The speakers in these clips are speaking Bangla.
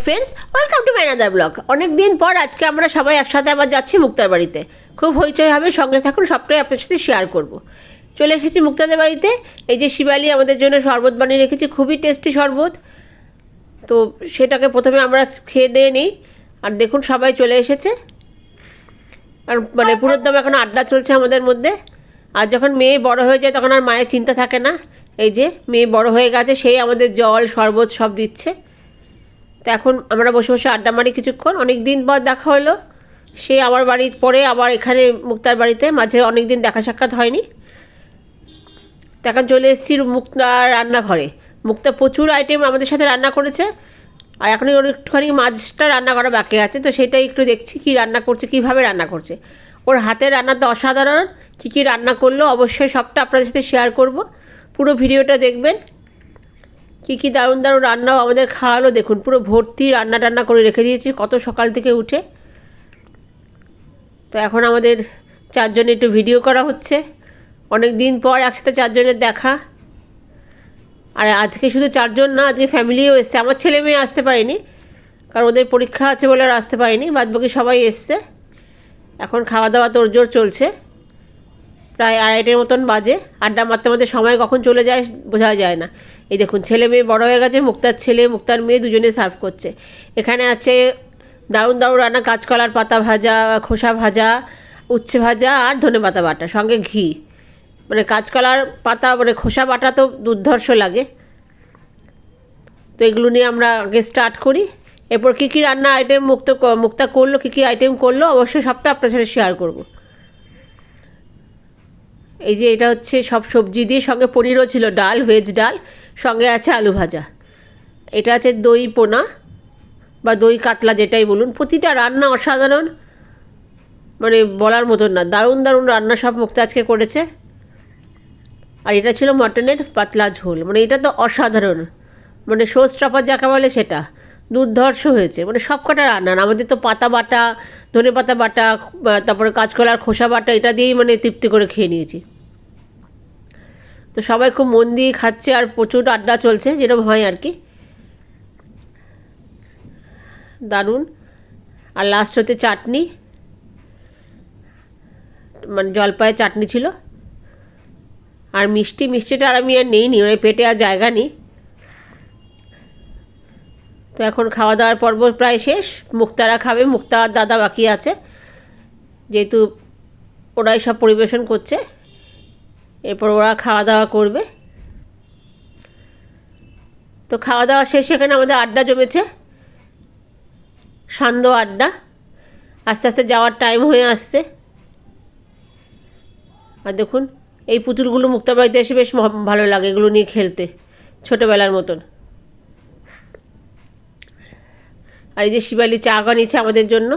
Friends, welcome to my another blog. অনেক দিন পর আজকে আমরা সবাই একসাথে আবার যাচ্ছি মুক্তার বাড়িতে। খুব হইচই হবে, সঙ্গে থাকুন, সবটাই আপনার সাথে শেয়ার করব। চলে এসেছি মুক্তাদের বাড়িতে। এই যে শিবালি আমাদের জন্য শরবত বানিয়ে রেখেছি, খুবই টেস্টি শরবত। তো সেটাকে প্রথমে আমরা খেয়ে দিয়ে নিই। আর দেখুন সবাই চলে এসেছে, আর মানে পুরোদম এখন আড্ডা চলছে আমাদের মধ্যে। আর যখন মেয়ে বড় হয়ে যায় তখন আর মায়ের চিন্তা থাকে না। এই যে মেয়ে বড় হয়ে গেছে, সেই আমাদের জল শরবত সব দিচ্ছে। তো এখন আমরা বসে বসে আড্ডা মারি কিছুক্ষণ। অনেক দিন পর দেখা হলো, সে আমার বাড়ির পরে আবার এখানে মুক্তার বাড়িতে, মাঝে অনেক দিন দেখা সাক্ষাৎ হয়নি। তো এখন চলে এসেছি মুক্তার রান্নাঘরে। মুক্তা প্রচুর আইটেম আমাদের সাথে রান্না করেছে, আর এখন ওর একটুখানি মাছটা রান্না করা বাকি আছে। তো সেটাই একটু দেখছি কী রান্না করছে, কীভাবে রান্না করছে। ওর হাতের রান্না তো অসাধারণ। কী কী রান্না করলো অবশ্যই সবটা আপনাদের সাথে শেয়ার করব, পুরো ভিডিওটা দেখবেন। কী কী দারুণ দারুণ রান্নাও আমাদের খাওয়ালো দেখুন, পুরো ভর্তি রান্না টান্না করে রেখে দিয়েছি কত সকাল থেকে উঠে। তো এখন আমাদের চারজনে একটু ভিডিও করা হচ্ছে, অনেক দিন পর একসাথে চারজনের দেখা। আর আজকে শুধু চারজন না, আজকে ফ্যামিলিও এসছে। আমার ছেলে মেয়ে আসতে পারেনি, কারণ ওদের পরীক্ষা আছে বলে আর আসতে পারেনি। বাদবাকি সবাই এসছে। এখন খাওয়া দাওয়া তোড়জোড় চলছে, প্রায় 2:30 মতন বাজে। আড্ডা মারতে মারতে সময় কখন চলে যায় বোঝা যায় না। এই দেখুন ছেলে মেয়ে বড় হয়ে গেছে, মুক্তার ছেলে মুক্তার মেয়ে দুজনে সার্ভ করছে। এখানে আছে দারুণ দারুণ রান্না, কাঁচকলার পাতা ভাজা, খোসা ভাজা, উচ্ছে ভাজা আর ধনেপাতা বাটা, সঙ্গে ঘি। মানে কাঁচকলার পাতা মানে খোসা বাটা তো দুর্ধর্ষ লাগে। তো এগুলো নিয়ে আমরা আগে স্টার্ট করি। এরপর কী কী রান্না আইটেম মুক্তা করলো, কী কী আইটেম করলো অবশ্যই সবটা আপনার সাথে শেয়ার করব। এই যে এটা হচ্ছে সব সবজি দিয়ে, সঙ্গে পনিরও ছিল, ডাল, ভেজ ডাল, সঙ্গে আছে আলু ভাজা। এটা আছে দই পোনা বা দই কাতলা যেটাই বলুন। প্রতিটা রান্না অসাধারণ, মানে বলার মতন না। দারুণ দারুণ রান্না সব মুক্তা আজকে করেছে। আর এটা ছিল মটনের পাতলা ঝোল, মানে এটা তো অসাধারণ, মানে শো স্টপার যাকে বলে সেটা দুর্ধর্ষ হয়েছে। মানে সব কটা রান্না, আমাদের তো পাতা বাটা, ধনে পাতা বাটা, তারপরে কাঁচকলার খোসা বাটা, এটা দিয়েই মানে তৃপ্তি করে খেয়ে নিয়েছি। তো সবাই খুব মন দিয়ে খাচ্ছে, আর প্রচুর আড্ডা চলছে যেরকম হয় আর কি, দারুণ। আর লাস্ট হতে চাটনি, মানে জলপাইয়ের চাটনি ছিল। আর মিষ্টিটা আর আমি আর নেইনি, মানে পেটে আর জায়গা নেই। তো এখন খাওয়া দাওয়ার পর্ব প্রায় শেষ। মুক্তারা খাবে, মুক্তা আর দাদা বাকি আছে, যেহেতু ওরাই সব পরিবেশন করছে। এরপর ওরা খাওয়া দাওয়া করবে। তো খাওয়া দাওয়া শেষে এখানে আমাদের আড্ডা জমেছে, সান্ধ্য আড্ডা। আস্তে আস্তে যাওয়ার টাইম হয়ে আসছে। আর দেখুন এই পুতুলগুলো মুক্তার বাড়িতে এসে বেশ ভালো লাগে এগুলো নিয়ে খেলতে, ছোটোবেলার মতন। আর এই যে শিবালি চা বানিয়েছে আমাদের জন্য,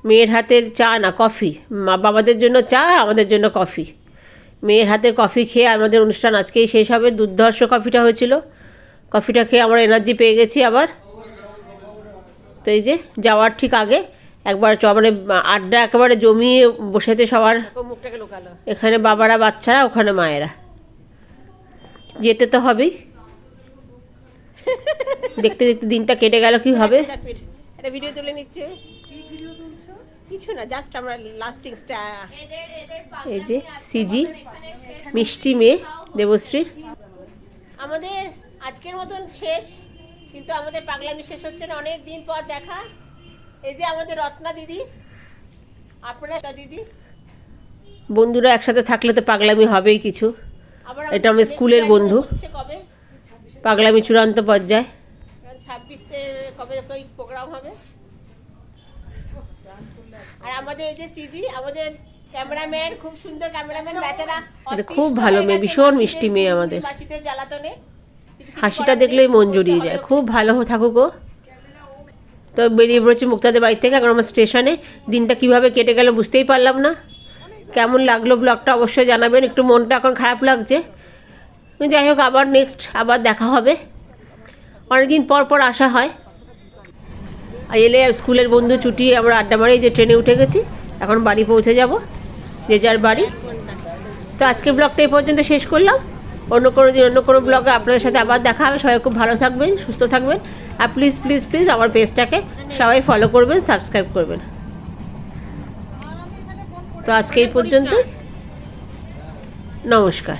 মেয়ের হাতের চা না কফি, বাবাদের জন্য চা, আমাদের জন্য কফি। মেয়ের হাতের কফি খেয়ে আমাদের অনুষ্ঠান আজকেই শেষ হবে। দুর্ধর্ষ কফিটা হয়েছিল, কফিটা খেয়ে আমরা এনার্জি পেয়ে গেছি আবার। তো এই যে যাওয়ার ঠিক আগে একবার মানে আড্ডা একেবারে জমিয়ে বসেছে সবার। এখানে বাবারা, বাচ্চারা, ওখানে মায়েরা। যেতে তো হবেই। দেখতে দেখতে দিনটা কেটে গেল কি হবে। একটা ভিডিও তুলে নিচ্ছে, কিছু না, জাস্ট আমরা লাস্টিং। এই যে সিজি মিষ্টি মেয়ে দেবশ্রীর। আমাদের আজকের মতন শেষ, কিন্তু আমাদের পাগলামি শেষ হচ্ছে না, অনেক দিন পর দেখা। এই যে আমাদের রত্না দিদি, আপনারা দিদি, বন্ধুরা একসাথে থাকলে তো পাগলামি হবেই কিছু। এটা আমার স্কুলের বন্ধু, পাগলামি চূড়ান্ত পর্যায়ে। 26-তে কবে প্রোগ্রাম হবে। আর আমাদের এই যে সিজি, আমাদের ক্যামেরাম্যান, খুব সুন্দর ক্যামেরাম্যান, বেচারা খুব ভালো মেয়ে, ভীষণ মিষ্টি মেয়ে আমাদের। জ্বালাতনে হাসিটা দেখলেই মন জড়িয়ে যায়, খুব ভালো থাকুক ও। তো বেরিয়ে পড়েছি মুক্তাদের বাড়ি থেকে। এখন আমার স্টেশনে। দিনটা কিভাবে কেটে গেল বুঝতেই পারলাম না। কেমন লাগলো ব্লগটা অবশ্যই জানাবেন। একটু মনটা এখন খারাপ লাগছে, যাই হোক আবার নেক্সট আবার দেখা হবে। অনেকদিন পর পর আসা হয়। আর এলে স্কুলের বন্ধু ছুটি, আমরা আড্ডা মারি। যে ট্রেনে উঠে গেছি, এখন বাড়ি পৌঁছে যাব, যে যার বাড়ি। তো আজকের ব্লগটা এই পর্যন্ত শেষ করলাম। অন্য কোনো দিন অন্য কোনো ব্লগে আপনাদের সাথে আবার দেখা হবে। সবাই খুব ভালো থাকবেন, সুস্থ থাকবেন। আর প্লিজ প্লিজ প্লিজ আমার পেজটাকে সবাই ফলো করবেন, সাবস্ক্রাইব করবেন। তো আজকে এই পর্যন্তই, নমস্কার।